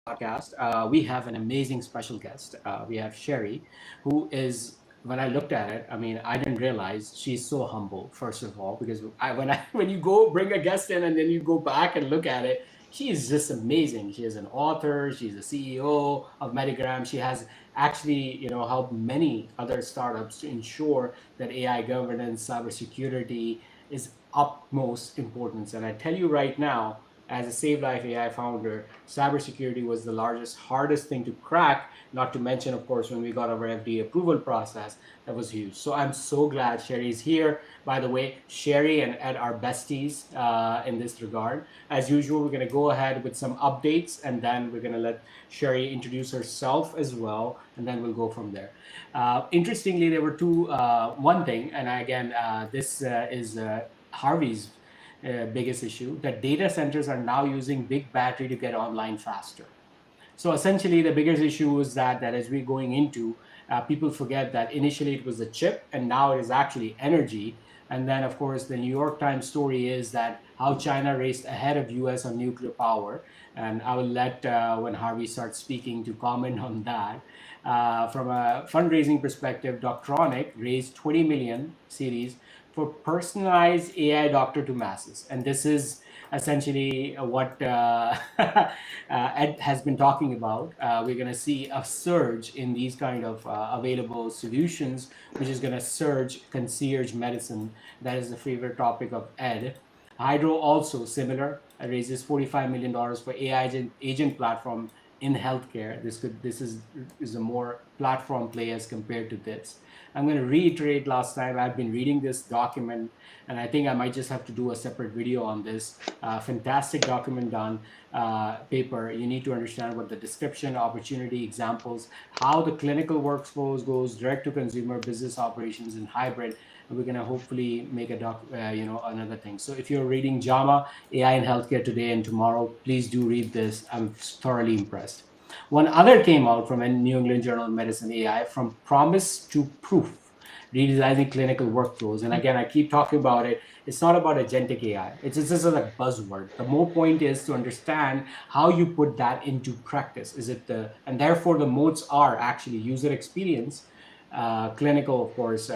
podcast. We have an amazing special guest. We have Sherry, who is, when I looked at it, I mean, I didn't realize she's so humble, first of all, because when you go bring a guest in and then you go back and look at it, she is just amazing. She is an author, she's a CEO of Medigram. She has actually, helped many other startups to ensure that AI governance, cybersecurity is utmost importance. And I tell you right now, as a Save Life AI founder, cybersecurity was the largest, hardest thing to crack. Not to mention, of course, when we got our FDA approval process, that was huge. So I'm so glad Sherry's here. By the way, Sherry and Ed are besties in this regard. As usual, we're going to go ahead with some updates, and then we're going to let Sherry introduce herself as well, and then we'll go from there. Interestingly, there were one thing, and again, this is Harvey's biggest issue, that data centers are now using big battery to get online faster. So essentially, the biggest issue is that as we're going into, people forget that initially it was a chip, and now it is actually energy. And then, of course, the New York Times story is that how China raced ahead of US on nuclear power. And I will let, when Harvey starts speaking, to comment on that. From a fundraising perspective, Doctronic raised 20 million series for personalized AI doctor to masses. And this is essentially what Ed has been talking about. We're going to see a surge in these kind of available solutions, which is going to surge concierge medicine. That is the favorite topic of Ed. Hydro also similar, raises $45 million for AI agent platform in healthcare. This is a more platform play as compared to this. I'm going to reiterate last time. I've been reading this document, and I think I might just have to do a separate video on this. Fantastic document done, paper. You need to understand what the description, opportunity, examples, how the clinical workflows goes, direct to consumer, business operations, and hybrid. And we're going to hopefully make another thing. So if you're reading JAMA, AI in Healthcare today and tomorrow, please do read this. I'm thoroughly impressed. One other came out from a New England Journal of Medicine, AI, from promise to proof, redesigning clinical workflows. And again, I keep talking about it. It's not about agentic AI. It's just a buzzword. The more point is to understand how you put that into practice. And therefore the modes are actually user experience, clinical, of course,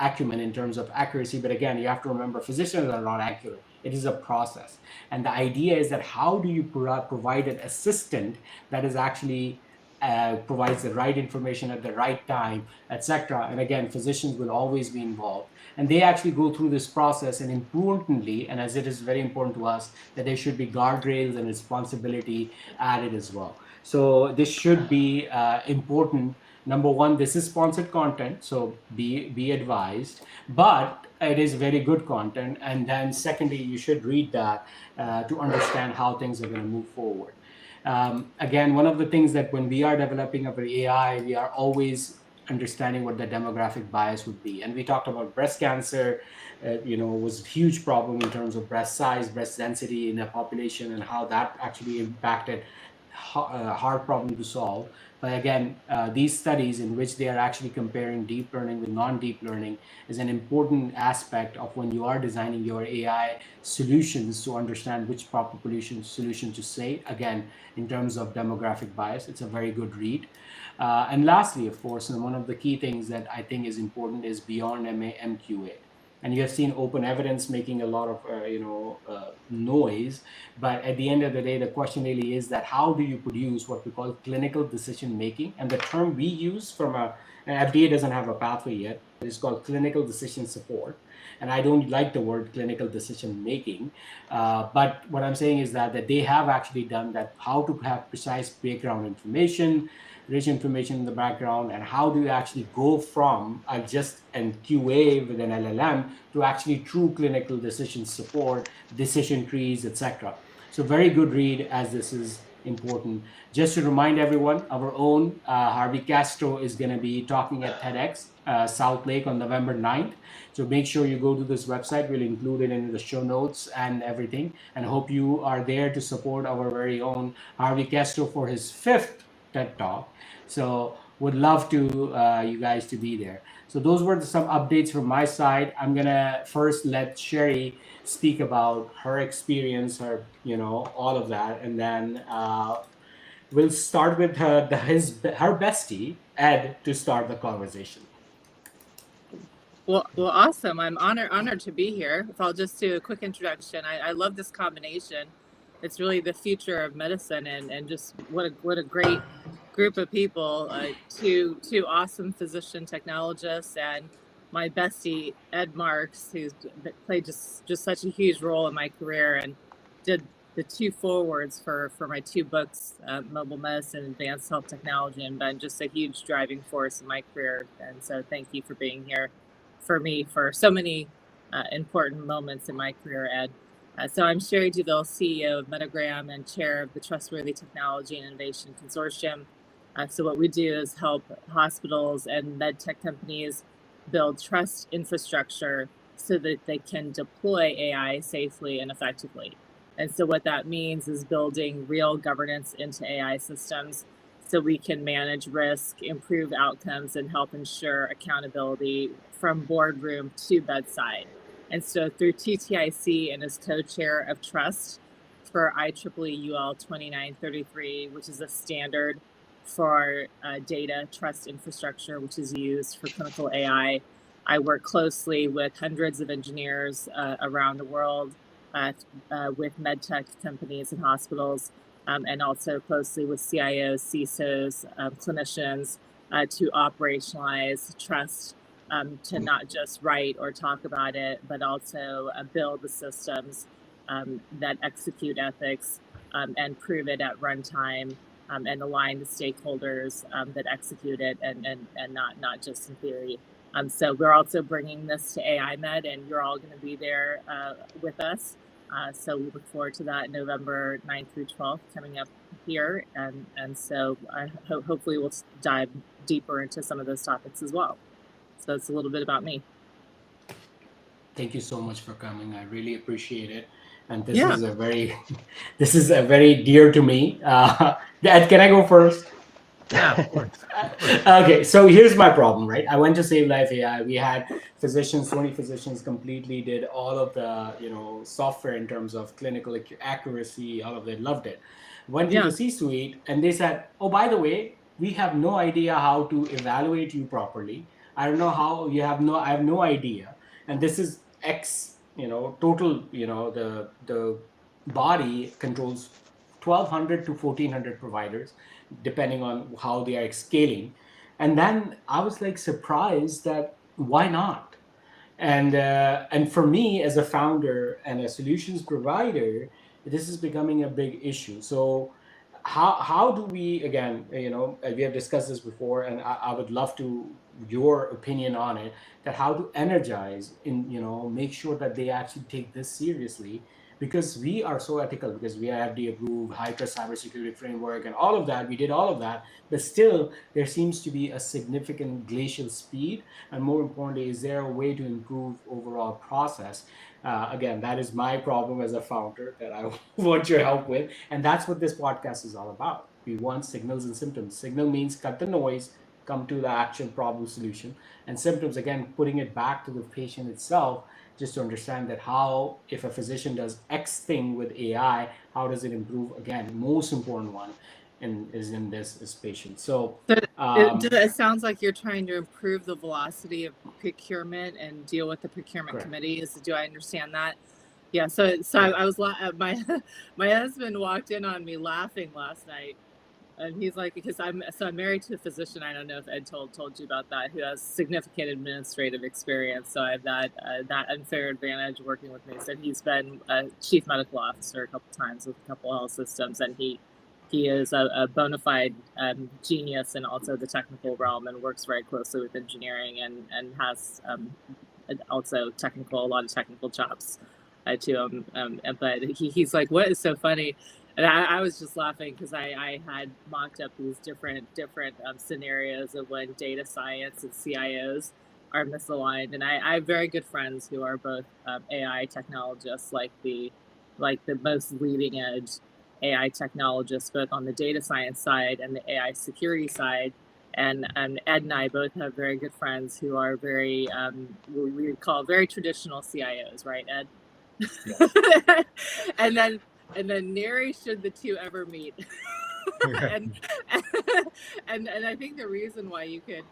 acumen in terms of accuracy. But again, you have to remember physicians are not accurate. It is a process. And the idea is that how do you provide an assistant that is actually provides the right information at the right time, etc. And again, physicians will always be involved. And they actually go through this process. And importantly, and as it is very important to us, that there should be guardrails and responsibility added as well. So this should be important. Number one, this is sponsored content, so be advised. But it is very good content. And then secondly, you should read that to understand how things are going to move forward. Again, one of the things that when we are developing our AI, we are always understanding what the demographic bias would be. And we talked about breast cancer, was a huge problem in terms of breast size, breast density in the population, and how that actually impacted hard problem to solve. But again, these studies in which they are actually comparing deep learning with non-deep learning is an important aspect of when you are designing your AI solutions to understand which proper solution to say. Again, in terms of demographic bias, it's a very good read. And lastly, of course, and one of the key things that I think is important is beyond MQA. And you have seen open evidence making a lot of noise, but at the end of the day, the question really is that how do you produce what we call clinical decision making? And the term we use and FDA doesn't have a pathway yet, but it's called clinical decision support. And I don't like the word clinical decision making, but what I'm saying is that they have actually done that, how to have precise background information, rich information in the background, and how do you actually go from just an QA with an LLM to actually true clinical decision support, decision trees, etc. So very good read, as this is important. Just to remind everyone, our own Harvey Castro is going to be talking at TEDx South Lake on November 9th. So make sure you go to this website. We'll include it in the show notes and everything. And hope you are there to support our very own Harvey Castro for his 5th TED Talk. So would love to you guys to be there. So those were some updates from my side. I'm gonna first let Sherry speak about her experience, all of that, and then we'll start with her bestie, Ed, to start the conversation. Well, awesome. I'm honored to be here. If I'll just do a quick introduction. I love this combination. It's really the future of medicine, and just what a great group of people. Two awesome physician technologists, and my bestie Ed Marks, who's played just such a huge role in my career and did the two forewords for my two books, Mobile Medicine, Advanced Health Technology, and been just a huge driving force in my career. And so, thank you for being here for me for so many important moments in my career, Ed. So I'm Sherry Duville, CEO of Metagram and chair of the Trustworthy Technology and Innovation Consortium. So what we do is help hospitals and med tech companies build trust infrastructure so that they can deploy AI safely and effectively. And so what that means is building real governance into AI systems so we can manage risk, improve outcomes, and help ensure accountability from boardroom to bedside. And so through TTIC and as co-chair of Trust for IEEE UL 2933, which is a standard for data trust infrastructure, which is used for clinical AI, I work closely with hundreds of engineers around the world with medtech companies and hospitals, and also closely with CIOs, CISOs, clinicians to operationalize trust, to not just write or talk about it, but also build the systems that execute ethics and prove it at runtime, and align the stakeholders that execute it, and not just in theory. So we're also bringing this to AI Med, and you're all going to be there with us. So we look forward to that November 9th through 12th coming up here. And so hopefully we'll dive deeper into some of those topics as well. So that's a little bit about me. Thank you so much for coming. I really appreciate it. And this Yeah. is a very dear to me. Dad, can I go first? Yeah, of course. Okay, so here's my problem, right? I went to Save Life AI. We had physicians, 20 physicians completely did all of the, software in terms of clinical accuracy, all of it, loved it. Went to the C-suite and they said, oh, by the way, we have no idea how to evaluate you properly. I don't know how I have no idea. And this is X, total, the body controls 1,200 to 1,400 providers, depending on how they are scaling. And then I was like surprised that why not? And for me as a founder and a solutions provider, this is becoming a big issue. So how do we, again, we have discussed this before, and I would love to your opinion on it, that how to energize make sure that they actually take this seriously, because we are so ethical, because we are FDA approved, high trust cybersecurity framework, and all of that. We did all of that, but still there seems to be a significant glacial speed. And more importantly, is there a way to improve overall process? Again, that is my problem as a founder that I want your help with, and that's what this podcast is all about. We want signals and symptoms. Signal means cut the noise, come to the actual problem solution, and symptoms, again, putting it back to the patient itself, just to understand that how, if a physician does X thing with AI, how does it improve? Again, most important one in this is patient. So it sounds like you're trying to improve the velocity of procurement and deal with the procurement correct. committees. Do I understand that? Yeah. So I was my husband walked in on me laughing last night. And he's like, because I'm married to a physician. I don't know if Ed told you about that, who has significant administrative experience. So I have that unfair advantage working with me. So he's been a chief medical officer a couple times with a couple health systems, and he is a bona fide genius in also the technical realm, and works very closely with engineering, and has also a lot of technical chops to him. But he's like, what is so funny? And I was just laughing because I had mocked up these different scenarios of when data science and CIOs are misaligned. And I have very good friends who are both AI technologists, like the most leading edge AI technologists, both on the data science side and the AI security side. And Ed and I both have very good friends who are very, we would call very traditional CIOs, right, Ed? Yes. and then nary should the two ever meet. and, and I think the reason why you could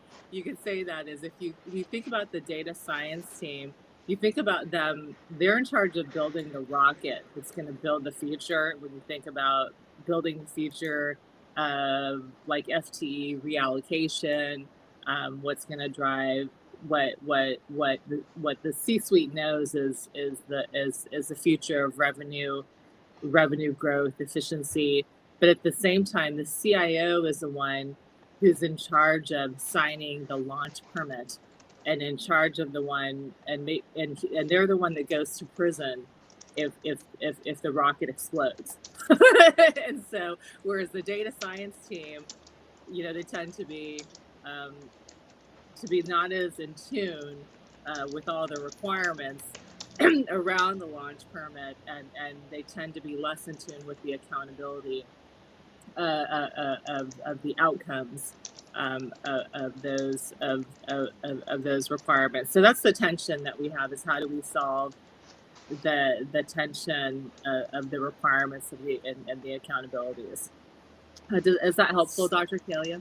say that is if you think about the data science team, you think about them, they're in charge of building the rocket that's going to build the future. When you think about building the future of like FTE reallocation, what's going to drive what the C-suite knows is the future of revenue growth, efficiency. But at the same time, the CIO is the one who's in charge of signing the launch permit and in charge of the one and they're the one that goes to prison if the rocket explodes. And so whereas the data science team, they tend to be not as in tune with all the requirements around the launch permit, and they tend to be less in tune with the accountability of the outcomes of those requirements. So that's the tension that we have: is how do we solve the tension of the requirements of and the accountabilities. Is that helpful, Dr. Kalia?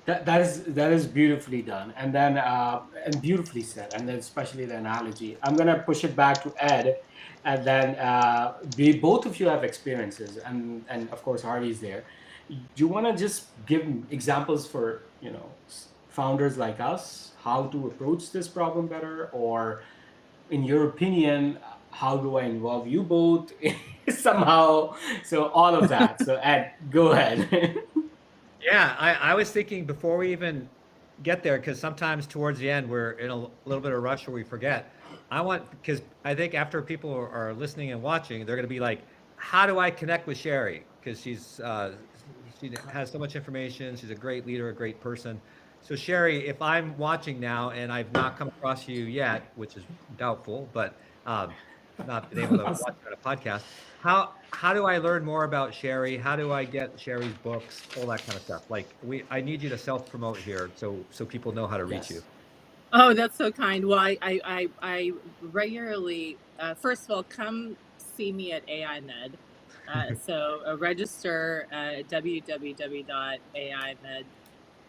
That is beautifully done, and then and beautifully said, and then especially the analogy. I'm gonna push it back to Ed, and then both of you have experiences, and of course Harvey's there. Do you want to just give examples for founders like us how to approach this problem better, or in your opinion, how do I involve you both somehow? So all of that. So Ed, go ahead. Yeah, I was thinking before we even get there, because sometimes towards the end we're in a little bit of rush or we forget. Because I think after people are listening and watching, they're going to be like, how do I connect with Sherry? Because she has so much information. She's a great leader, a great person. So Sherry, if I'm watching now and I've not come across you yet, which is doubtful, but not been able to watch it on a podcast, how do I learn more about Sherry? How do I get Sherry's books? All that kind of stuff. Like I need you to self-promote here so people know how to reach you. Oh, that's so kind. Well, I regularly, first of all, come see me at AIMed. So register at www.aimed,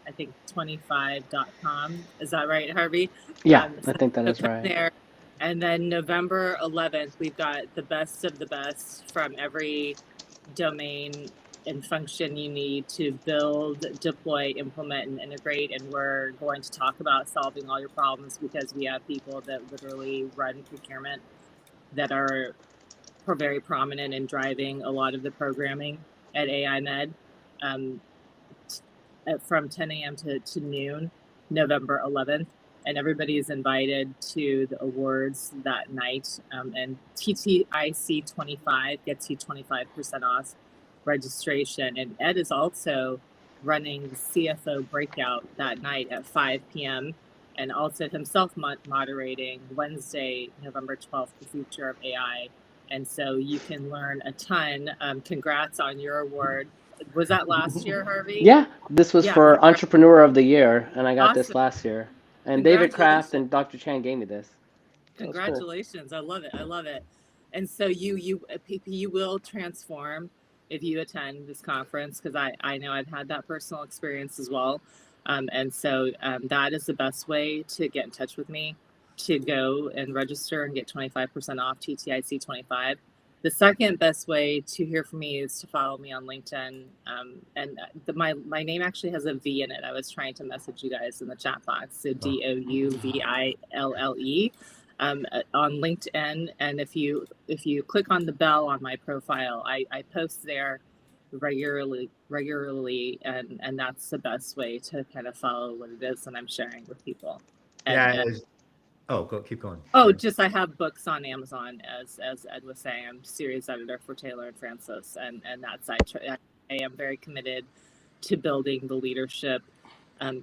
I think 25.com. Is that right, Harvey? Yeah, I think that is right. There. And then November 11th, we've got the best of the best from every domain and function you need to build, deploy, implement, and integrate. And we're going to talk about solving all your problems, because we have people that literally run procurement that are very prominent in driving a lot of the programming at AIMed from 10 a.m. to noon, November 11th. And everybody is invited to the awards that night. And TTIC 25 gets you 25% off registration. And Ed is also running the CFO breakout that night at 5 p.m. and also himself moderating Wednesday, November 12th, the future of AI. And so you can learn a ton. Congrats on your award. Was that last year, Harvey? Yeah, this was for Entrepreneur of the Year, and I got this last year. And David Kraft and Dr. Chan gave me this. Congratulations. Cool. I love it. I love it. And so you will transform if you attend this conference, because I know I've had that personal experience as well. And so that is the best way to get in touch with me, to go and register and get 25% off TTIC 25. The second best way to hear from me is to follow me on LinkedIn. And my name actually has a V in it. I was trying to message you guys in the chat box. So DOUVILLE on LinkedIn. And if you click on the bell on my profile, I post there regularly, and that's the best way to kind of follow what it is that I'm sharing with people. Keep going. Oh, just I have books on Amazon, as Ed was saying. I'm series editor for Taylor and Francis, and that's I am very committed to building the leadership of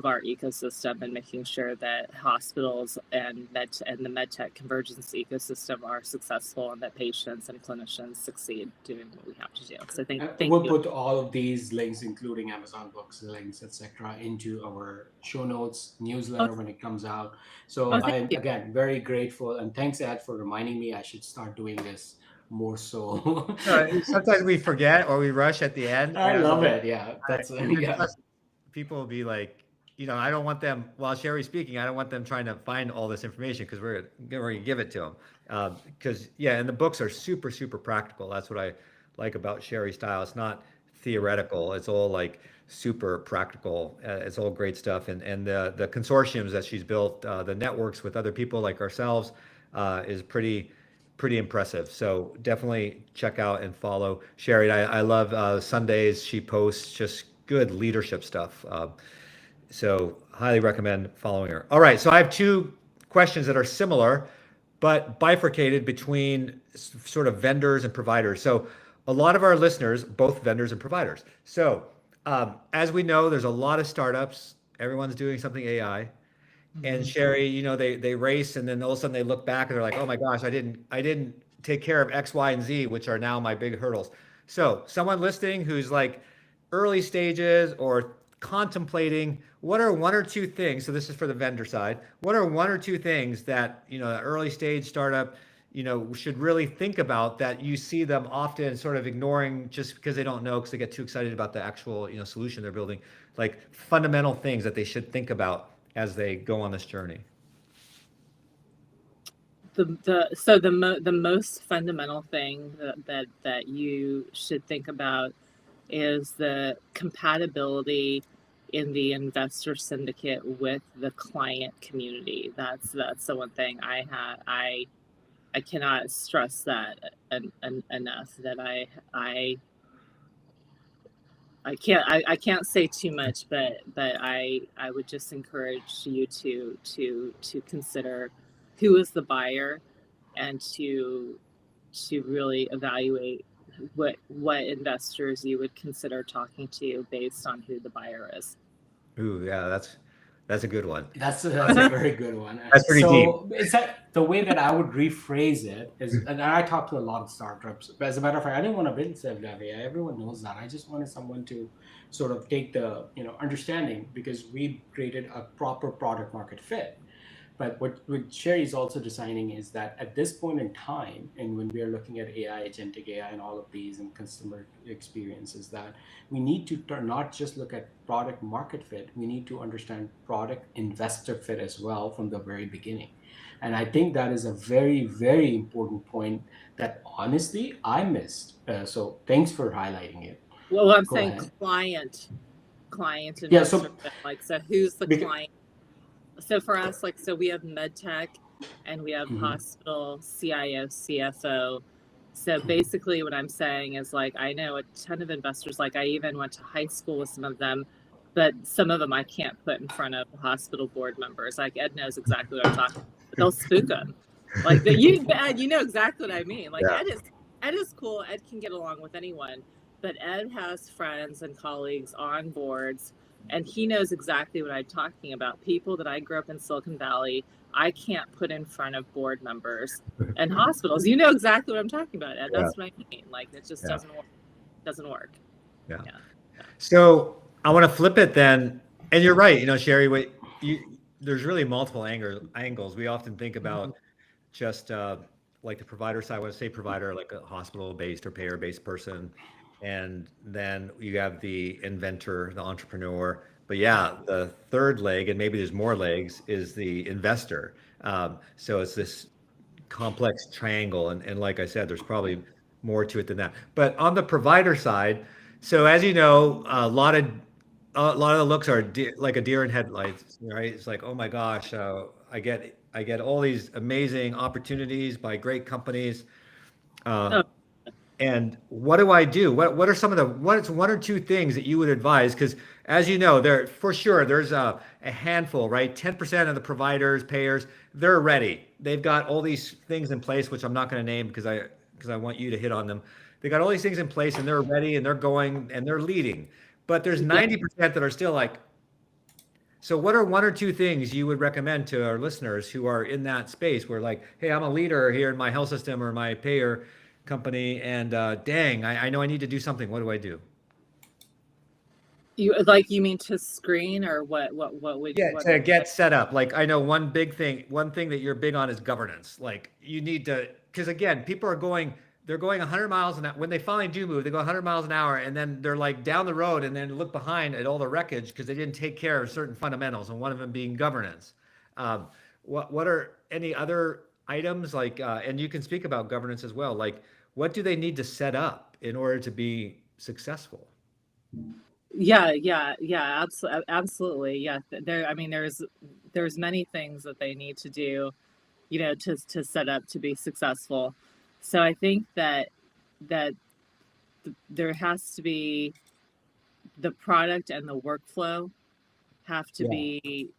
our ecosystem, and making sure that hospitals and the MedTech convergence ecosystem are successful, and that patients and clinicians succeed doing what we have to do. So thank we'll you. Put all of these links, including Amazon books, links, etc., into our show notes newsletter when it comes out. So I'm again very grateful, and thanks, Ed, for reminding me I should start doing this more so. Sometimes we forget or we rush at the end. I love it. Yeah, that's yeah. Plus, people will be like, I don't want them while Sherry's speaking. I don't want them trying to find all this information because we're going to give it to them. Because and the books are super super practical. That's what I like about Sherry's style. It's not theoretical. It's all like super practical. It's all great stuff. And the consortiums that she's built, the networks with other people like ourselves, is pretty impressive. So definitely check out and follow Sherry. I love Sundays. She posts just good leadership stuff. So highly recommend following her. All right. So I have two questions that are similar, but bifurcated between sort of vendors and providers. So a lot of our listeners, both vendors and providers. So as we know, there's a lot of startups. Everyone's doing something AI. And Sherry, they race, and then all of a sudden they look back and they're like, "Oh my gosh, I didn't take care of X, Y, and Z, which are now my big hurdles." So someone listening who's like early stages or contemplating, what are one or two things? So this is for the vendor side. What are one or two things that an early stage startup should really think about that you see them often sort of ignoring just because they don't know, because they get too excited about the actual solution they're building, like fundamental things that they should think about as they go on this journey? The most fundamental thing that you should think about is the compatibility in the investor syndicate with the client community. That's the one thing I cannot stress that enough, that I can't say too much, but I would just encourage you to consider who is the buyer, and to really evaluate what investors you would consider talking to based on who the buyer is. Ooh, yeah, that's a good one. That's a very good one. That's pretty deep. It's that the way that I would rephrase it is, and I talk to a lot of startups. But as a matter of fact, I didn't want to build SevDev. Everyone knows that. I just wanted someone to sort of take the understanding, because we created a proper product market fit. But what Sherry is also designing is that at this point in time, and when we are looking at AI, agentic AI, and all of these, and customer experiences, that we need to not just look at product market fit, we need to understand product investor fit as well from the very beginning. And I think that is a very, very important point that honestly I missed. So thanks for highlighting it. Well, I'm saying client investor fit. So who's the client? So for us, so we have MedTech and we have hospital, CIO, CFO. So basically what I'm saying is, I know a ton of investors, I even went to high school with some of them, but some of them I can't put in front of hospital board members. Ed knows exactly what I'm talking about. They'll spook them. You know exactly what I mean. Ed is cool. Ed can get along with anyone, but Ed has friends and colleagues on boards, and he knows exactly what I'm talking about. People that I grew up in Silicon Valley, I can't put in front of board members and hospitals. You know exactly what I'm talking about, Ed. That's what I mean. It just doesn't work. Yeah. So I want to flip it then. And you're right, Sherry, there's really multiple angles. We often think about just like the provider side. When I say provider, like a hospital-based or payer-based person. And then you have the inventor, the entrepreneur. But yeah, the third leg, and maybe there's more legs, is the investor. So it's this complex triangle. And like I said, there's probably more to it than that. But on the provider side, so as you know, a lot of the looks are like a deer in headlights, right? It's like, oh my gosh, I get all these amazing opportunities by great companies. And what do I do? What are some of what's one or two things that you would advise? Because as you know, there's a handful, right? 10% of the providers, payers, they're ready. They've got all these things in place, which I'm not going to name because I want you to hit on them. They got all these things in place and they're ready and they're going and they're leading. But there's 90% that are still like. So what are one or two things you would recommend to our listeners who are in that space where hey, I'm a leader here in my health system or my payer company, and dang, I know I need to do something. What do I do? You mean to screen, or what would to get set up? I know one thing that you're big on is governance. You need to, because again, people are going they're going 100 miles an hour. When they finally do move, they go 100 miles an hour, and then they're like down the road, and then look behind at all the wreckage because they didn't take care of certain fundamentals, and one of them being governance. What are any other items like? And you can speak about governance as well. Like, what do they need to set up in order to be successful? Yeah, absolutely. Yeah, I mean, there's many things that they need to do, to set up to be successful. So I think that there has to be the product and the workflow have to be,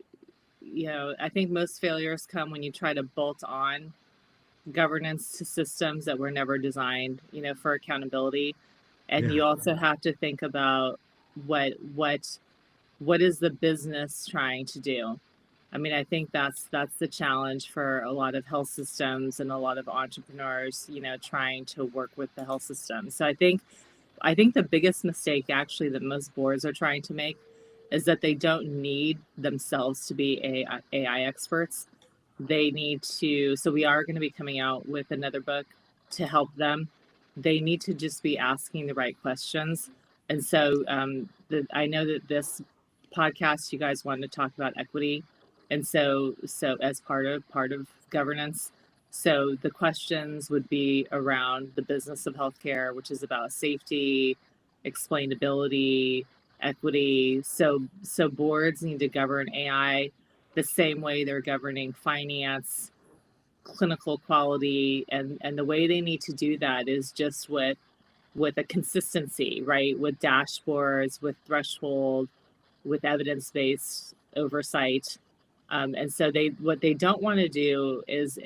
I think most failures come when you try to bolt on governance to systems that were never designed, for accountability. And you also have to think about what is the business trying to do. I mean, I think that's the challenge for a lot of health systems and a lot of entrepreneurs, trying to work with the health system. So I think the biggest mistake actually that most boards are trying to make is that they don't need themselves to be AI experts. They need to, so we are going to be coming out with another book to help them. They need to just be asking the right questions. And so I know that this podcast, you guys wanted to talk about equity. And so as part of governance, so the questions would be around the business of healthcare, which is about safety, explainability, equity. So boards need to govern AI the same way they're governing finance, clinical quality, and the way they need to do that is just with a consistency, right? With dashboards, with threshold, with evidence-based oversight. And so what they don't want to do is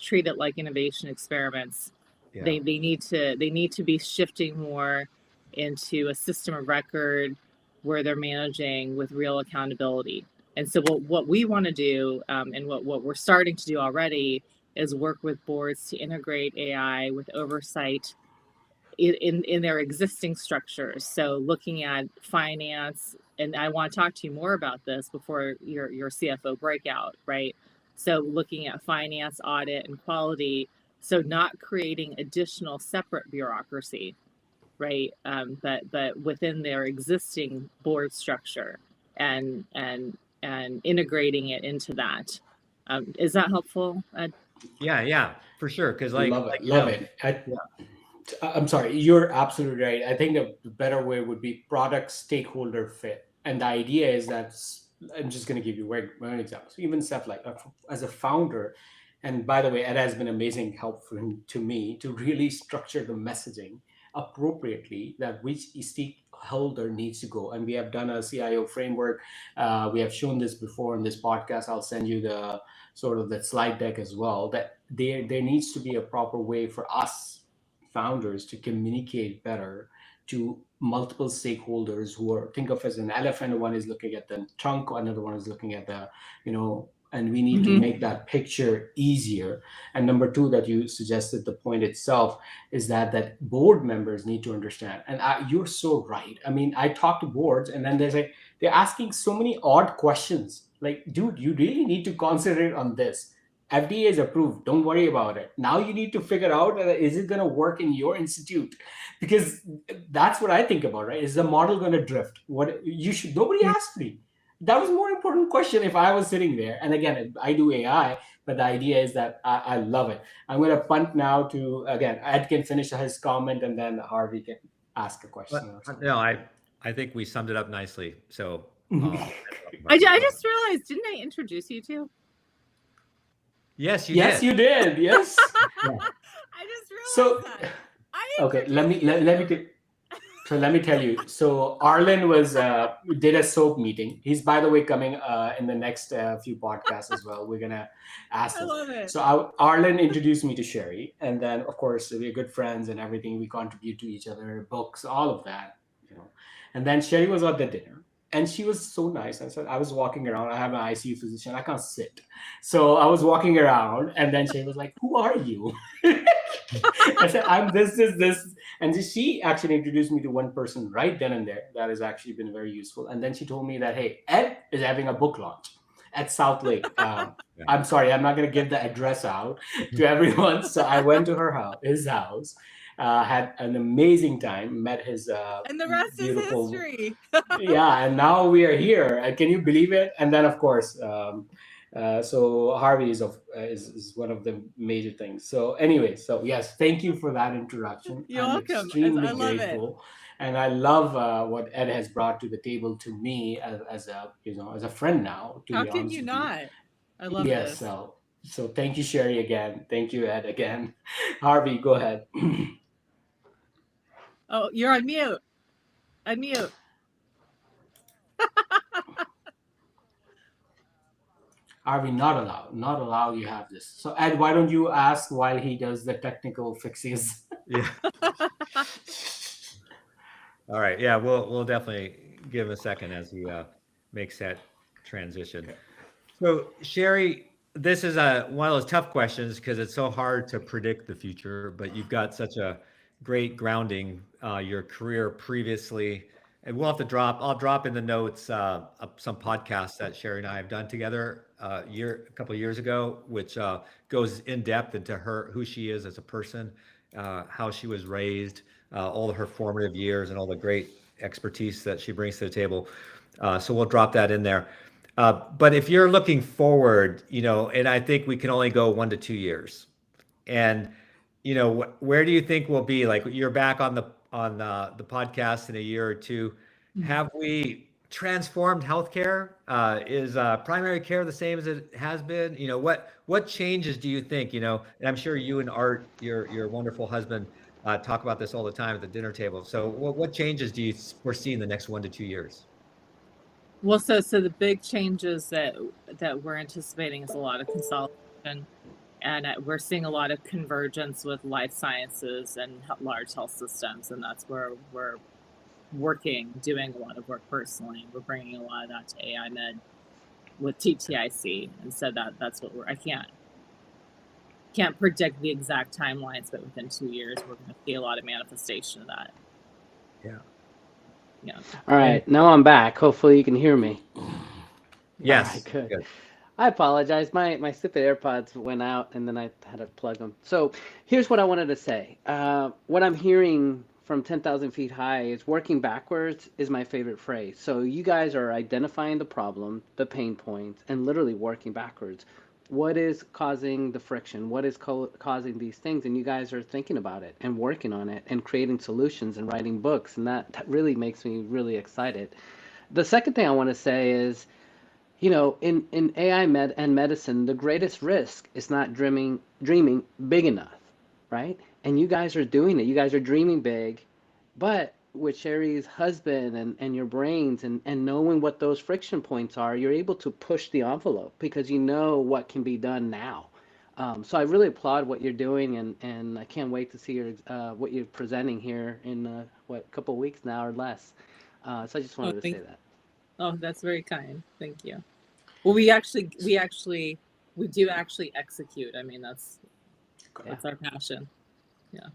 treat it like innovation experiments. Yeah. They need to be shifting more into a system of record where they're managing with real accountability. And so what we want to do, and what we're starting to do already, is work with boards to integrate AI with oversight in their existing structures. So looking at finance, and I want to talk to you more about this before your CFO breakout, right? So looking at finance, audit, and quality, so not creating additional separate bureaucracy, right? But within their existing board structure and integrating it into that. Is that helpful, Ed? Yeah, for sure. Because love it. I'm sorry, you're absolutely right. I think a better way would be product stakeholder fit. And the idea is that, I'm just going to give you one example. So even stuff like as a founder, and by the way, Ed has been amazing help to me to really structure the messaging appropriately that which stakeholder needs to go. And we have done a CIO framework. We have shown this before in this podcast. I'll send you the sort of that slide deck as well, that there needs to be a proper way for us founders to communicate better to multiple stakeholders who are, think of as an elephant. One is looking at the trunk, another one is looking at the, and we need to make that picture easier. And number two, that you suggested, the point itself is that board members need to understand. And you're so right. I mean, I talk to boards and then they're asking so many odd questions. Like, dude, you really need to concentrate on this. FDA is approved. Don't worry about it. Now you need to figure out, is it going to work in your institute? Because that's what I think about, right? Is the model going to drift? Nobody asked me. That was a more important question if I was sitting there. And again, I do AI, but the idea is that I love it. I'm going to punt now to, again, Ed can finish his comment and then Harvey can ask a question. No, I think we summed it up nicely. So I just realized, didn't I introduce you to? Yes, you did. Yes. Yeah. I just realized that. Okay, let me tell you. So Arlen did a SOAP meeting. He's, by the way, coming in the next few podcasts as well. We're gonna ask him. I love it. So Arlen introduced me to Sherry, and then of course we're good friends and everything. We contribute to each other, books, all of that, And then Sherry was at the dinner. And she was so nice. I said, I was walking around. I have an ICU physician. I can't sit. So I was walking around. And then she was like, who are you? I said, I'm this. And she actually introduced me to one person right then and there. That has actually been very useful. And then she told me that, hey, Ed is having a book launch. at South Lake. Yeah. I'm sorry, I'm not going to give the address out to everyone. So I went to his house, had an amazing time, met his And the rest is beautiful, history. yeah, and now we are here. Can you believe it? And then, of course, so Harvey is one of the major things. So anyway, so yes, thank you for that introduction. You're I'm welcome. extremely I love it. grateful, and I love what Ed has brought to the table to me as a as a friend now. To How be can honest you with not? I love you, yes. this. So thank you, Sherry, again. Thank you, Ed, again. Harvey, go ahead. Oh, you're on mute. Unmute. Harvey, not allowed. Not allowed. You have this. So Ed, why don't you ask while he does the technical fixes? Yeah. All right. Yeah, we'll definitely give him a second as he makes that transition. Okay. So, Sherry, this is one of those tough questions because it's so hard to predict the future, but you've got such a great grounding, your career previously. And I'll drop in the notes some podcasts that Sherry and I have done together a couple of years ago, which goes in depth into who she is as a person, how she was raised, all of her formative years, and all the great expertise that she brings to the table. So we'll drop that in there. But if you're looking forward, and I think we can only go 1 to 2 years, and where do you think we'll be? Like you're back on the podcast in a year or two. Have we transformed healthcare? Is primary care the same as it has been? What changes do you think? And I'm sure you and Art, your wonderful husband, talk about this all the time at the dinner table. So what changes do you foresee in the next 1 to 2 years? Well, so the big changes that we're anticipating is a lot of consolidation, and we're seeing a lot of convergence with life sciences and large health systems, and that's where we're doing a lot of work personally. We're bringing a lot of that to AI Med with TTIC, and so that's what I can't predict the exact timelines, but within 2 years, we're going to see a lot of manifestation of that. Yeah. Yeah. All right, now I'm back. Hopefully you can hear me. Yes. All right, good. I apologize. My stupid AirPods went out, and then I had to plug them. So here's what I wanted to say. What I'm hearing from 10,000 feet high is working backwards is my favorite phrase. So you guys are identifying the problem, the pain points, and literally working backwards. What is causing the friction? What is causing these things? And you guys are thinking about it and working on it and creating solutions and writing books. And that really makes me really excited. The second thing I want to say is, in AI and medicine, the greatest risk is not dreaming big enough, right? And you guys are doing it. You guys are dreaming big, but with Sherry's husband and your brains and knowing what those friction points are, you're able to push the envelope because you know what can be done now. So I really applaud what you're doing, and I can't wait to see what you're presenting here in a couple of weeks now or less. So I just wanted to say that. Oh, that's very kind. Thank you. Well, we do actually execute. I mean, that's our passion. Yeah.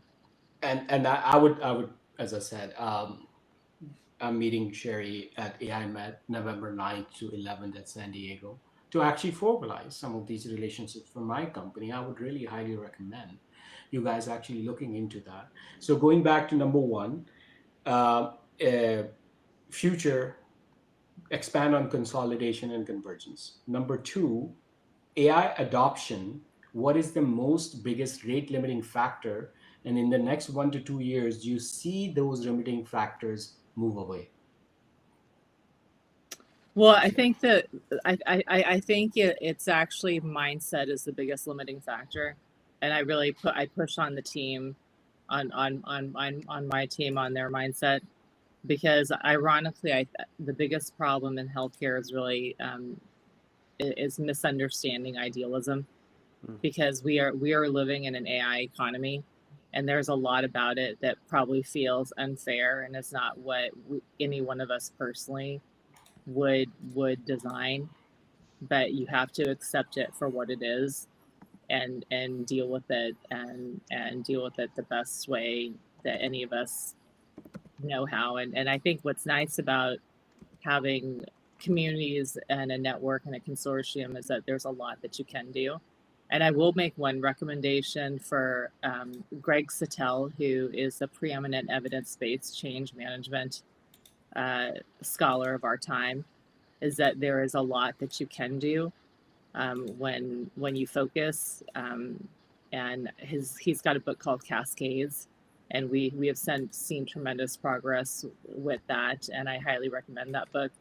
And I would, as I said, I'm meeting Sherry at AI Med November 9th to 11th at San Diego to actually formalize some of these relationships for my company. I would really highly recommend you guys actually looking into that. So going back to number one, future, expand on consolidation and convergence. Number two, AI adoption. What is the most biggest rate limiting factor? And in the next 1 to 2 years, do you see those limiting factors move away? Well, I think that I think it's actually mindset is the biggest limiting factor, and I push on the team, on my team on their mindset, because ironically, the biggest problem in healthcare is really is misunderstanding idealism, because we are living in an AI economy, and there's a lot about it that probably feels unfair and is not what any one of us personally would design, but you have to accept it for what it is and deal with it and deal with it the best way that any of us know how. And I think what's nice about having communities and a network and a consortium is that there's a lot that you can do. And I will make one recommendation for Greg Sattel, who is a preeminent evidence-based change management scholar of our time, is that there is a lot that you can do when you focus. And he's got a book called Cascades, and we have seen tremendous progress with that, and I highly recommend that book.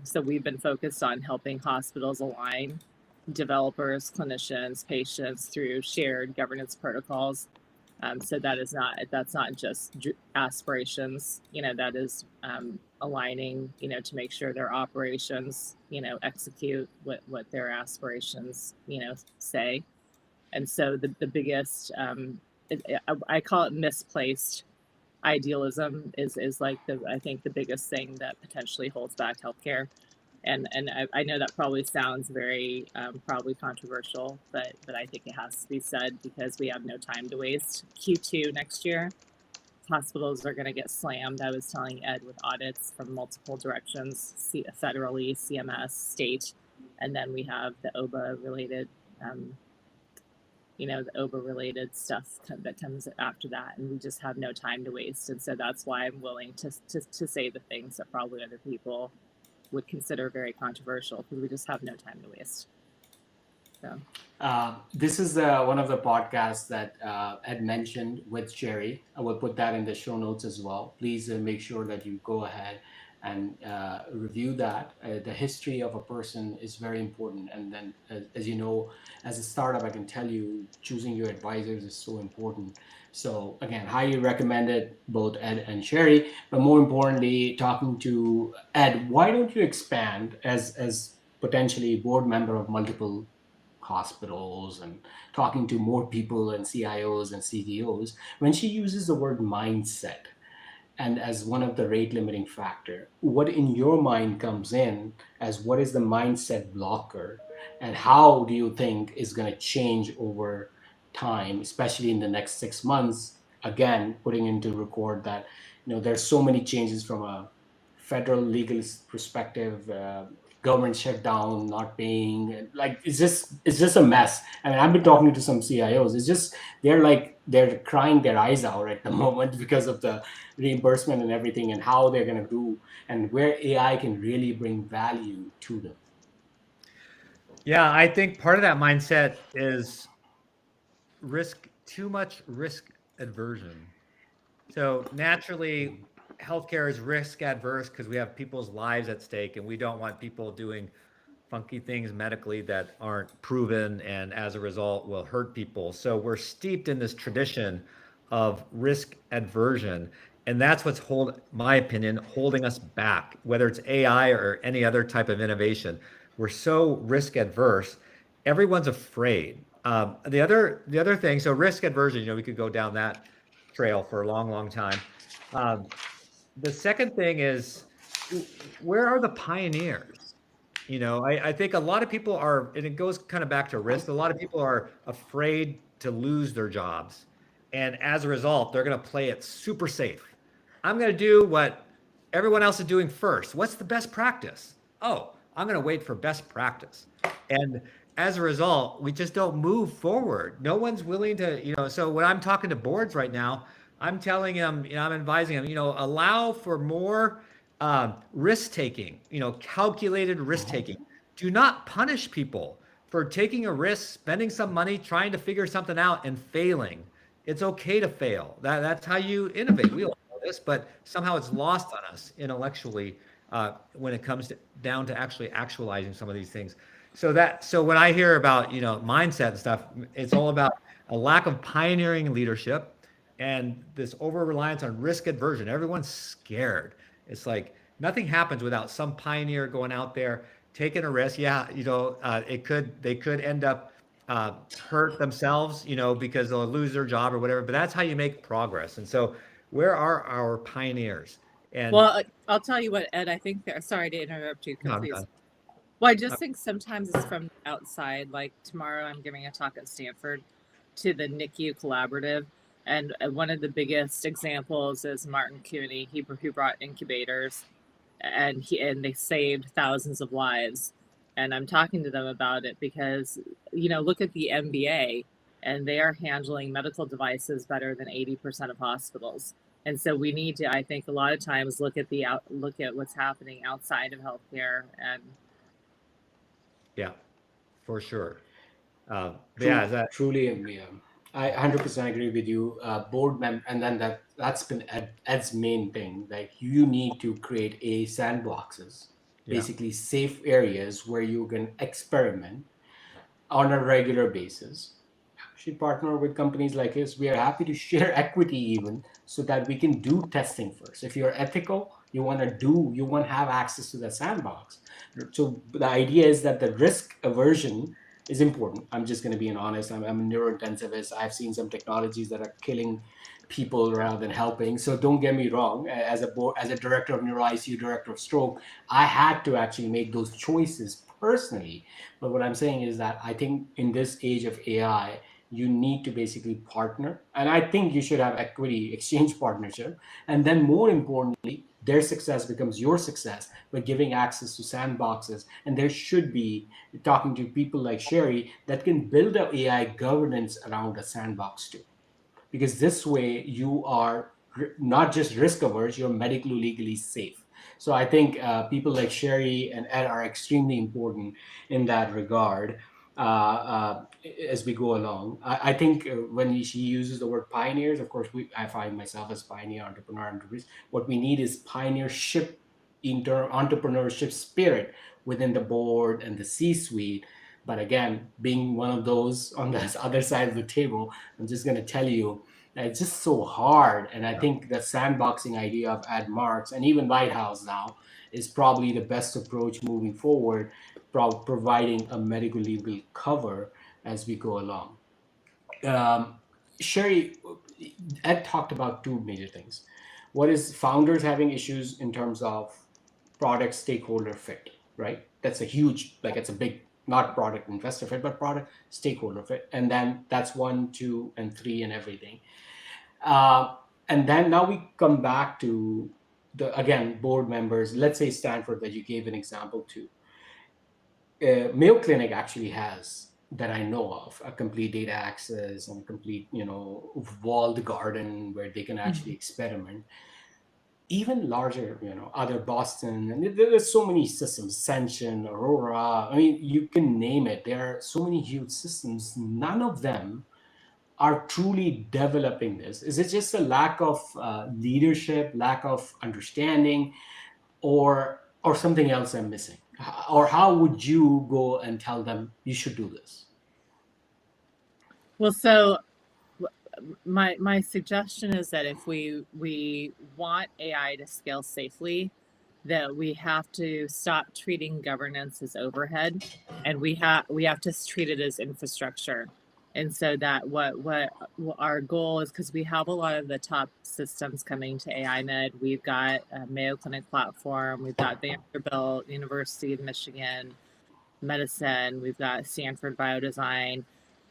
So we've been focused on helping hospitals align developers, clinicians, patients through shared governance protocols. So that's not just aspirations, that is aligning, to make sure their operations, execute what their aspirations, say. And so the biggest, I call it misplaced idealism is like I think the biggest thing that potentially holds back healthcare. And I know that probably sounds very probably controversial, but I think it has to be said because we have no time to waste. Q2 next year, hospitals are going to get slammed. I was telling Ed, with audits from multiple directions, federally, CMS, state, and then we have the OBA related, the OBA related stuff that comes after that, and we just have no time to waste. And so that's why I'm willing to say the things that probably other people would consider very controversial, because we just have no time to waste. So this is one of the podcasts that Ed mentioned with Sherry. I will put that in the show notes as well. Please make sure that you go ahead and review that. The history of a person is very important. And then, as you know, as a startup, I can tell you, choosing your advisors is so important. So again, highly recommended, both Ed and Sherry. But more importantly, talking to Ed, why don't you expand as potentially board member of multiple hospitals and talking to more people and CIOs and CTOs, when she uses the word mindset and as one of the rate limiting factor, what in your mind comes in as what is the mindset blocker, and how do you think is going to change over time, especially in the next 6 months? Again, putting into record that there's so many changes from a federal legal perspective, government shutdown, not paying, like it's just a mess. I mean, I've been talking to some CIOs. It's just they're crying their eyes out at the moment because of the reimbursement and everything, and how they're going to do, and where AI can really bring value to them. Yeah, I think part of that mindset is too much risk aversion. So naturally, healthcare is risk adverse because we have people's lives at stake, and we don't want people doing funky things medically that aren't proven, and as a result will hurt people. So we're steeped in this tradition of risk aversion, and that's what's my opinion, holding us back, whether it's AI or any other type of innovation. We're so risk adverse, everyone's afraid. The other thing, so risk aversion, we could go down that trail for a long time. The second thing is, where are the pioneers? I think a lot of people are, and it goes kind of back to risk. A lot of people are afraid to lose their jobs. And as a result, they're going to play it super safe. I'm going to do what everyone else is doing first. What's the best practice? Oh, I'm going to wait for best practice. And as a result, we just don't move forward. No one's willing to, so when I'm talking to boards right now, I'm telling them, I'm advising them, allow for more risk-taking, calculated risk-taking. Do not punish people for taking a risk, spending some money, trying to figure something out and failing. It's okay to fail. That's how you innovate. We all know this, but somehow it's lost on us intellectually when it comes down to actually actualizing some of these things. So when I hear about, mindset and stuff, it's all about a lack of pioneering leadership and this over-reliance on risk aversion. Everyone's scared. It's like nothing happens without some pioneer going out there, taking a risk. Yeah, they could end up hurt themselves, because they'll lose their job or whatever. But that's how you make progress. And so, where are our pioneers? And well, I'll tell you what, Ed. I think sorry to interrupt you. No, Please. Well, I just think sometimes it's from the outside. Like tomorrow, I'm giving a talk at Stanford to the NICU Collaborative. And one of the biggest examples is Martin Cooney, who brought incubators and they saved thousands of lives. And I'm talking to them about it because, look at the NBA, and they are handling medical devices better than 80% of hospitals. And so we need to, I think, a lot of times look at what's happening outside of healthcare. And Yeah, for sure. True, Yeah, that truly, yeah. I 100% agree with you. Board mem, and then that's been Ed's main thing. Like you need to create a sandboxes, yeah. basically safe areas where you can experiment on a regular basis. Should partner with companies like us. We are happy to share equity even so that we can do testing first. If you're ethical, you want to have access to the sandbox. So the idea is that the risk aversion is important. I'm just going to be an honest. I'm a neurointensivist. I've seen some technologies that are killing people rather than helping. So don't get me wrong. As a director of neuro ICU, director of stroke, I had to actually make those choices personally. But what I'm saying is that I think in this age of AI, you need to basically partner. And I think you should have equity exchange partnership. And then more importantly, their success becomes your success by giving access to sandboxes. And there should be talking to people like Sherry that can build up AI governance around a sandbox too. Because this way you are not just risk averse, you're medically legally safe. So I think people like Sherry and Ed are extremely important in that regard. As we go along, I think when she uses the word pioneers, of course, I find myself as pioneer entrepreneur entrepreneurs. What we need is pioneership, entrepreneurship spirit within the board and the C-suite. But again, being one of those on the other side of the table, I'm just going to tell you that it's just so hard. And I Yeah. think the sandboxing idea of Ad Marks and even Lighthouse now is probably the best approach moving forward, providing a medical legal cover as we go along. Um, Sherry, Ed talked about two major things. What is founders having issues in terms of product stakeholder fit, right? That's a huge, like it's a big, not product investor fit, but product stakeholder fit. And then that's one, two, and three, and everything. Uh, and then now we come back to the again board members. Let's say Stanford that you gave an example to. Mayo Clinic actually has that I know of a complete data access and complete walled garden where they can actually experiment. Even larger, other Boston, and there's so many systems, Ascension, Aurora. I mean, you can name it. There are so many huge systems. None of them are truly developing this. Is it just a lack of leadership, lack of understanding, or something else I'm missing? Or how would you go and tell them you should do this? well, so my suggestion is that if we want AI to scale safely, that we have to stop treating governance as overhead, and we have to treat it as infrastructure. And so that what our goal is, because we have a lot of the top systems coming to AI Med. We've got a Mayo Clinic platform, we've got Vanderbilt, University of Michigan Medicine, we've got Stanford Biodesign,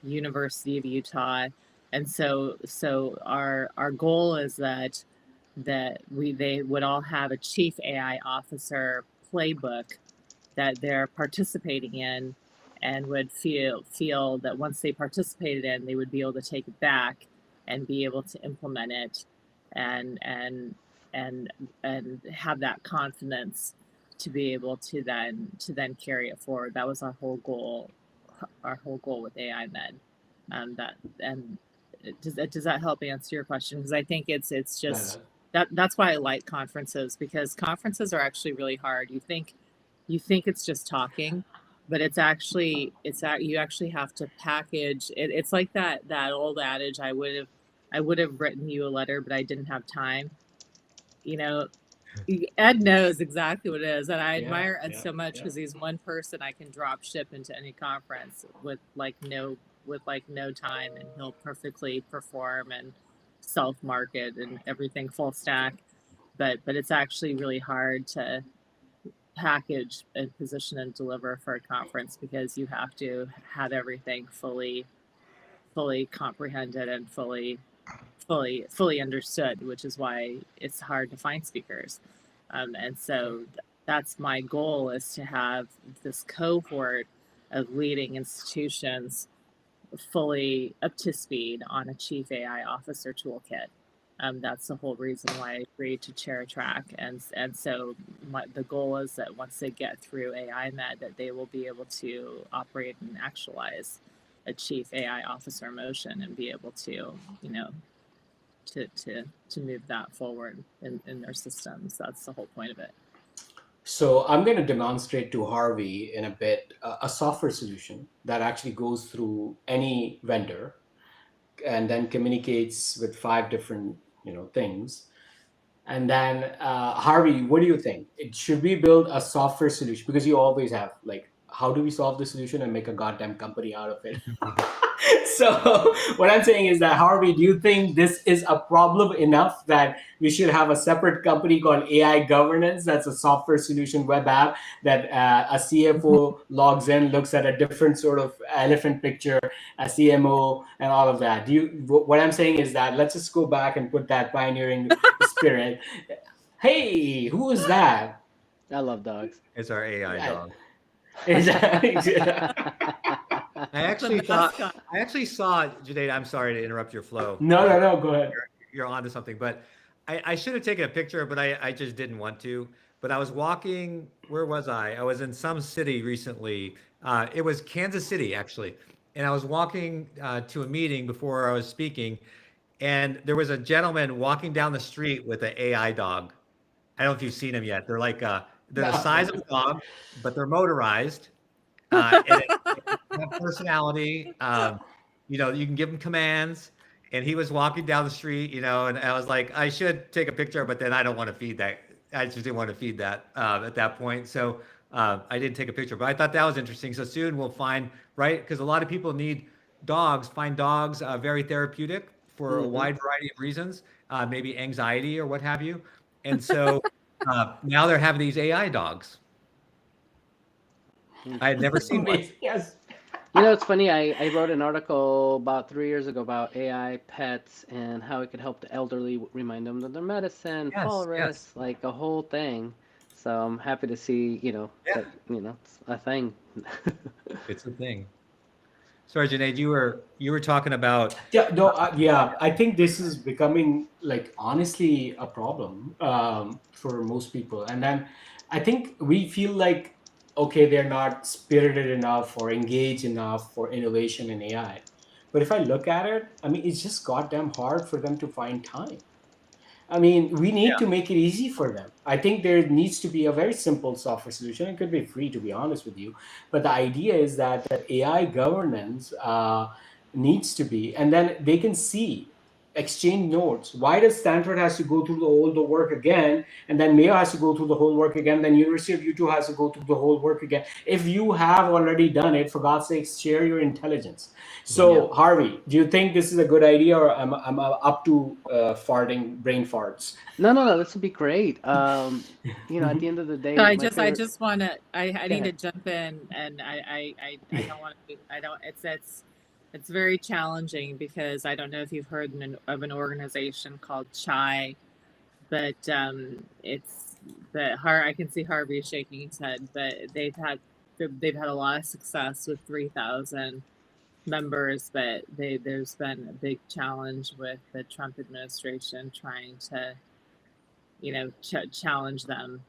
University of Utah. And so our goal is that they would all have a chief AI officer playbook that they're participating in, and would feel that once they participated in, they would be able to take it back and be able to implement it, and and have that confidence to be able to then carry it forward. That was our whole goal with AI Med. That and does that help answer your question? Because I think it's just That, that's why I like conferences, because conferences are actually really hard. You think it's just talking, but you actually have to package it. It's like that old adage, I would have written you a letter, but I didn't have time. You know, Ed knows exactly what it is, and I yeah, admire Ed yeah, so much yeah. because he's one person I can drop ship into any conference with no time, and he'll perfectly perform and self market and everything full stack. But it's actually really hard to package and position and deliver for a conference, because you have to have everything fully comprehended and fully understood, which is why it's hard to find speakers. And so that's my goal, is to have this cohort of leading institutions fully up to speed on a chief AI officer toolkit. That's the whole reason why I agreed to chair a track. And so the goal is that once they get through AI Med, that they will be able to operate and actualize a chief AI officer motion and be able to, you know, to move that forward in their systems. That's the whole point of it. So I'm going to demonstrate to Harvey in a bit a software solution that actually goes through any vendor and then communicates with 5 different, things. And then Harvey, what do you think? Should we build a software solution? Because you always have like, how do we solve the solution and make a goddamn company out of it? So what I'm saying is that, Harvey, do you think this is a problem enough that we should have a separate company called AI Governance? That's a software solution web app that a CFO logs in, looks at a different sort of elephant picture, a CMO, and all of that. What I'm saying is that let's just go back and put that pioneering spirit. Hey, who is that? I love dogs. It's our AI dog. I actually saw, Junaid, I'm sorry to interrupt your flow. No, go ahead. You're onto something, but I should have taken a picture, but I just didn't want to. But I was walking, where was I? I was in some city recently. It was Kansas City, actually. And I was walking to a meeting before I was speaking, and there was a gentleman walking down the street with an AI dog. I don't know if you've seen them yet. They're like, they're the size of a dog, but they're motorized. And they have personality. You can give them commands. And he was walking down the street, and I was like, I should take a picture, but then I don't want to feed that. I just didn't want to feed that at that point. So I didn't take a picture, but I thought that was interesting. So soon we'll find, right? Because a lot of people find dogs very therapeutic for a wide variety of reasons, maybe anxiety or what have you. And so now they're having these AI dogs. I had never seen one. Yes. It's funny. I wrote an article about 3 years ago about AI pets and how it could help the elderly, remind them of their medicine, fall risk, like a whole thing. So I'm happy to see, that, it's a thing. It's a thing. Sorry, Junaid, you were talking about. Yeah, no, I think this is becoming like honestly a problem for most people, and then I think we feel like, okay, they're not spirited enough or engaged enough for innovation in AI. But if I look at it, I mean, it's just goddamn hard for them to find time. I mean, we need to make it easy for them. I think there needs to be a very simple software solution. It could be free, to be honest with you. But the idea is that AI governance needs to be, and then they can see, exchange notes. Why does Stanford has to go through all the work again, and then Mayo has to go through the whole work again, then University of Utah has to go through the whole work again? If you have already done it, for God's sake, share your intelligence. So Harvey, do you think this is a good idea, or I'm up to farting brain farts? No, this would be great. At the end of the day, So I just want to, I need to jump in, and I don't want to, it's very challenging because I don't know if you've heard of an organization called CHAI, but I can see Harvey shaking his head, but they've had a lot of success with 3,000 members, but there's been a big challenge with the Trump administration trying to, challenge them.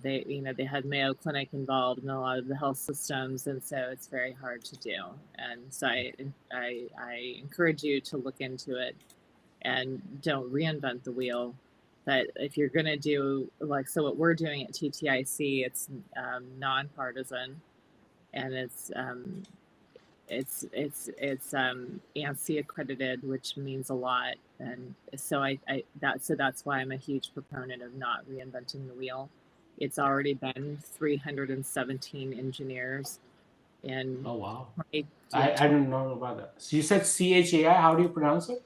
They had Mayo Clinic involved in a lot of the health systems, and so it's very hard to do. And so I encourage you to look into it and don't reinvent the wheel. But if you're going to do so what we're doing at TTIC, it's nonpartisan, and it's ANSI accredited, which means a lot. And so that's why I'm a huge proponent of not reinventing the wheel. It's already been 317 engineers in. Oh wow! I didn't know about that. So you said CHAI. How do you pronounce it?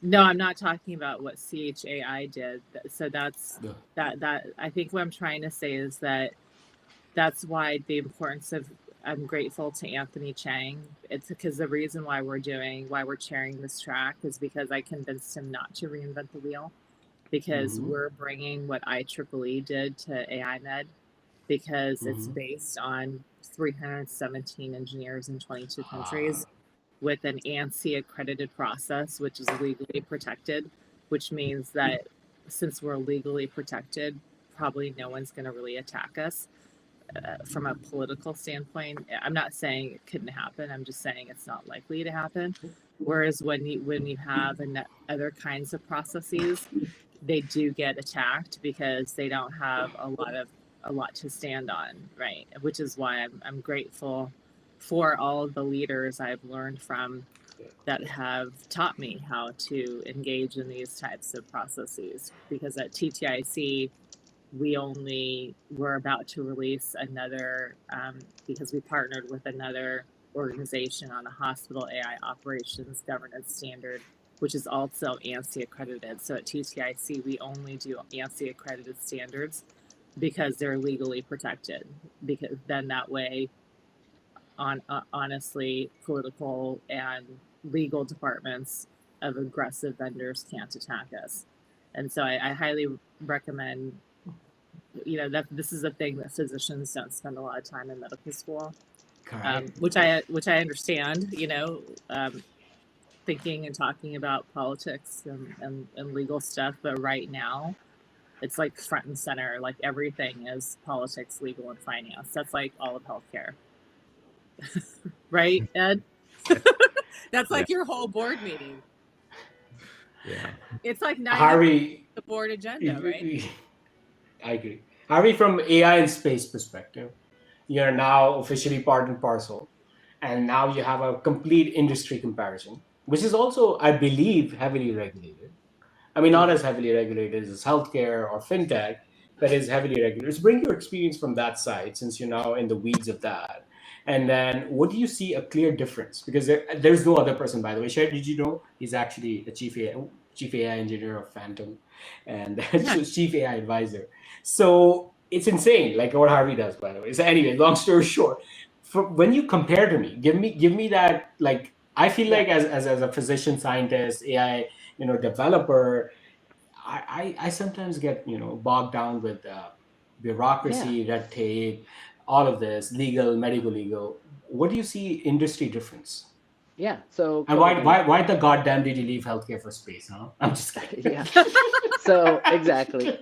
No, I'm not talking about what CHAI did. So that's that. I think what I'm trying to say is that's why the importance of. I'm grateful to Anthony Chang. It's because the reason why we're chairing this track is because I convinced him not to reinvent the wheel. because Mm-hmm. we're bringing what IEEE did to AIMed, because it's Mm-hmm. based on 317 engineers in 22 Wow. countries with an ANSI accredited process, which is legally protected, which means that since we're legally protected, probably no one's going to really attack us from a political standpoint. I'm not saying it couldn't happen. I'm just saying it's not likely to happen. Whereas when you have other kinds of processes, they do get attacked because they don't have a lot to stand on, right? Which is why I'm grateful for all of the leaders I've learned from that have taught me how to engage in these types of processes. Because at TTIC, we're about to release another, because we partnered with another organization on a hospital AI operations governance standard, which is also ANSI accredited. So at TTIC, we only do ANSI accredited standards because they're legally protected. Because then that way, honestly, political and legal departments of aggressive vendors can't attack us. And so I highly recommend, that this is a thing that physicians don't spend a lot of time in medical school, Correct. which I understand, thinking and talking about politics and legal stuff, but right now it's like front and center. Like everything is politics, legal, and finance. That's like all of healthcare. Right, Ed? That's Yeah. like your whole board meeting. Yeah. It's like 90% Harvey, the board agenda, right? I agree. Harvey, from AI and space perspective, you're now officially part and parcel, and now you have a complete industry comparison, which is also, I believe, heavily regulated. I mean, not Yeah. as heavily regulated as healthcare or fintech, but is heavily regulated. So bring your experience from that side, since you're now in the weeds of that. And then, what do you see a clear difference? Because there's no other person, by the way. Sher, did you know he's actually a chief AI engineer of Phantom, and Yeah. chief AI advisor. So it's insane, like what Harvey does, by the way. So anyway, long story short, when you compare to me, give me that, like, I feel Yeah. like as a physician scientist, AI, developer, I sometimes get bogged down with Yeah. bureaucracy, red tape, all of this, legal, medical, legal. What do you see industry difference? Yeah. So a And couple why things. why why the goddamn did you leave healthcare for space? Huh? I'm just kidding. Yeah. So exactly.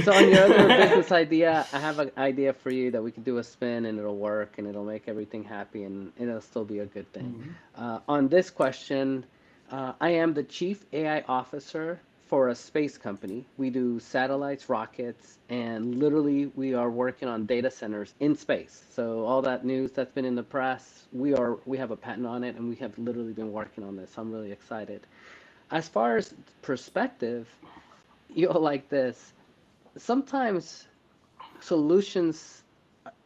So on your other business idea, I have an idea for you that we could do a spin and it'll work and it'll make everything happy and it'll still be a good thing. Mhm. On this question, I am the chief AI officer for a space company. We do satellites, rockets, and literally we are working on data centers in space. So all that news that's been in the press, we have a patent on it and we have literally been working on this. I'm really excited. As far as perspective, you'll like this. Sometimes solutions,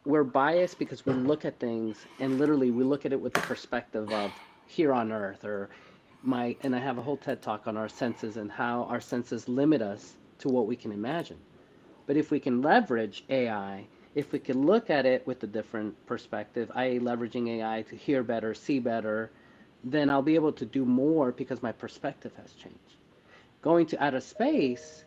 we're biased because we look at things and literally we look at it with the perspective of here on earth and I have a whole TED talk on our senses and how our senses limit us to what we can imagine. But if we can leverage AI, if we can look at it with a different perspective, i.e. leveraging AI to hear better, see better, then I'll be able to do more because my perspective has changed. Going to outer space,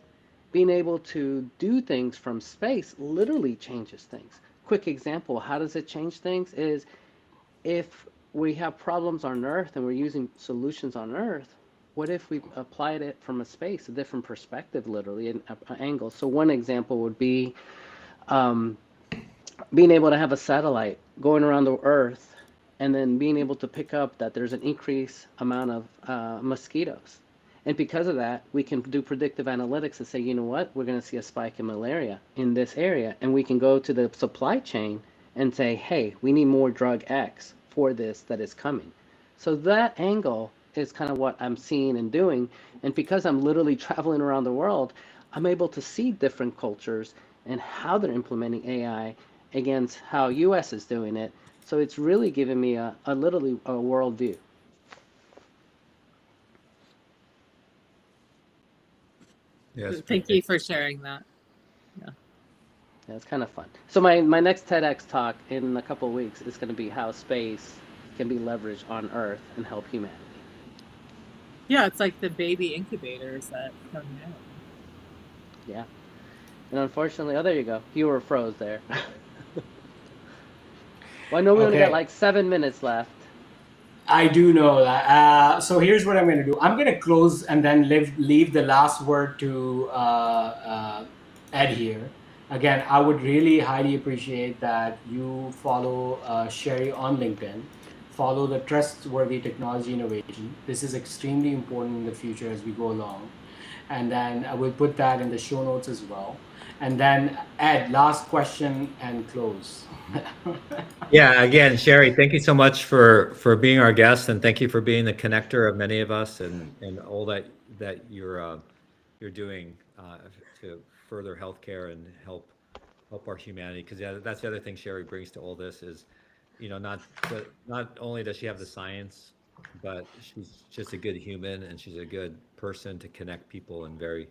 being able to do things from space literally changes things. Quick example, how does it change things is if we have problems on Earth and we're using solutions on Earth, what if we applied it from a space, a different perspective, literally, an angle? So one example would be um, being able to have a satellite going around the Earth and then being able to pick up that there's an increased amount of mosquitoes. And because of that, we can do predictive analytics and say, you know what, we're going to see a spike in malaria in this area. And we can go to the supply chain and say, hey, we need more drug X for this that is coming. So that angle is kind of what I'm seeing and doing. And because I'm literally traveling around the world, I'm able to see different cultures and how they're implementing AI against how US is doing it. So it's really giving me a literally a world view. Yes. Thank you for sharing that. Yeah. Yeah, it's kind of fun. So my next TEDx talk in a couple of weeks is going to be how space can be leveraged on Earth and help humanity. Yeah, it's like the baby incubators that come out. Yeah. And unfortunately, oh, there you go. You were froze there. Well, I know we only got Okay. like 7 minutes left. I do know that. So here's what I'm going to do. I'm going to close and then leave the last word to Ed here. Again, I would really highly appreciate that you follow Sherry on LinkedIn, follow the Trustworthy Technology Innovation. This is extremely important in the future as we go along. And then I will put that in the show notes as well. And then Ed, last question and close. Yeah, again, Sherry, thank you so much for being our guest, and thank you for being the connector of many of us, and all that you're doing to further healthcare and help our humanity. Because yeah, that's the other thing Sherry brings to all this is, not only does she have the science, but she's just a good human, and she's a good person to connect people, and very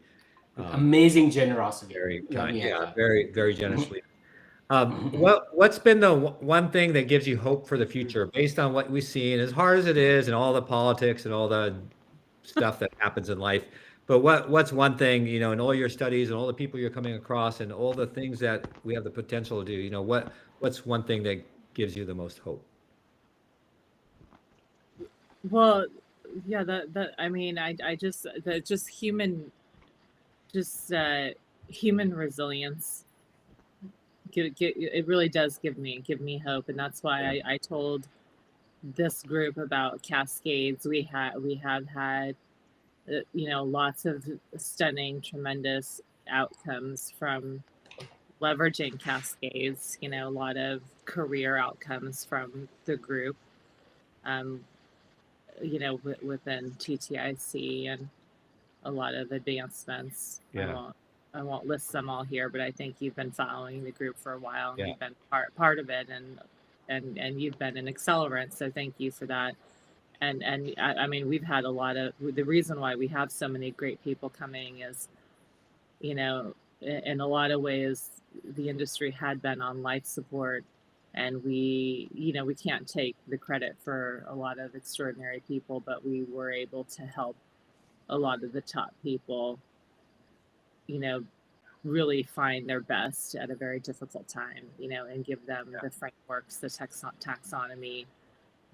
Amazing generosity. very Let kind. me add Yeah, that. very generously. What's been the one thing that gives you hope for the future based on what we've seen, as hard as it is, and all the politics and all the stuff that happens in life? But what's one thing, in all your studies and all the people you're coming across and all the things that we have the potential to do, what's one thing that gives you the most hope? Well, yeah, that I mean, I just the just just human resilience. It really does give me hope, and that's why Yeah. I told this group about Cascades. We have had lots of stunning, tremendous outcomes from leveraging Cascades. A lot of career outcomes from the group. Um, within TTIC and a lot of advancements. Yeah. I won't list them all here, but I think you've been following the group for a while and Yeah. you've been part of it, and you've been an accelerant. So thank you for that. And I mean, we've had a lot of the reason why we have so many great people coming is, in a lot of ways, the industry had been on life support, and we can't take the credit for a lot of extraordinary people, but we were able to help a lot of the top people, you know, really find their best at a very difficult time, and give them the frameworks, the taxonomy,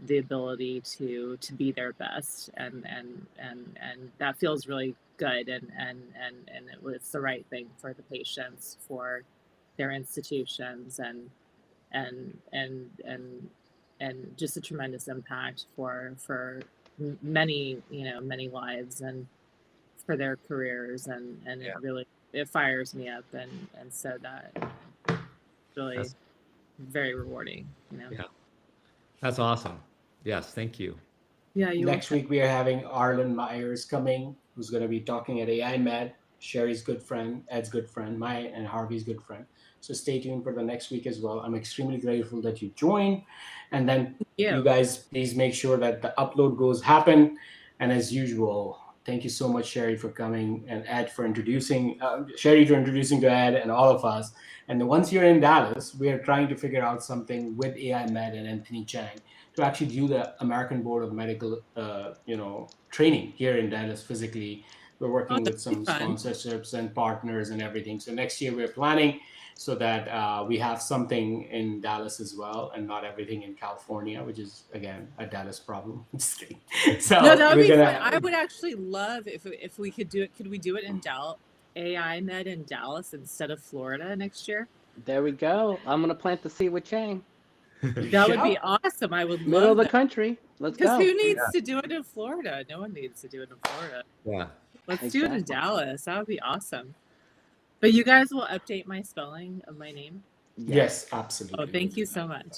the ability to be their best, and that feels really good, and it's the right thing for the patients, for their institutions, and and and and just a tremendous impact for many lives, and for their careers, and Yeah. it fires me up, and so that really That's very rewarding. yeah. That's awesome. Yes, thank you. Yeah, you Next welcome. week, we are having Arlen Myers coming, who's going to be talking at AI Med. Sherry's good friend, Ed's good friend, my and Harvey's good friend. So stay tuned for the next week as well. I'm extremely grateful that you joined. And then you You. guys, please make sure that the upload goes happen. And as usual, thank you so much, Sherry, for coming, and Ed for introducing, Sherry for introducing to Ed and all of us. And once you're in Dallas, we are trying to figure out something with AI Med and Anthony Chang to actually do the American Board of Medical, training here in Dallas physically. We're Oh, working that'd with be some fun. sponsorships and partners and everything. So next year we're planning so that we have something in Dallas as well, and not everything in California, which is again a Dallas problem. Just kidding. No, So that would we're be fun. gonna. I would actually love if we could do it. Could we do it in Dallas? AI Med in Dallas instead of Florida next year? There we go. I'm gonna plant the seed with Chang. That would be Yeah. awesome. I would Middle of love the that. country. Let's Because go. who needs to do it in Florida? No one needs to do it in Florida. Yeah. Let's do it in Exactly. Dallas. That would be awesome. But you guys will update my spelling of my name. Yes, Oh, absolutely. thank you so much.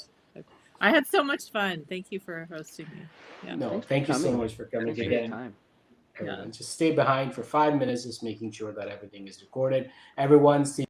I had so much fun. Thank you for hosting me. Yeah. No, Thanks for thank you so coming. much for coming Thanks for your again. time. Everyone, just stay behind for 5 minutes, just making sure that everything is recorded. Everyone, see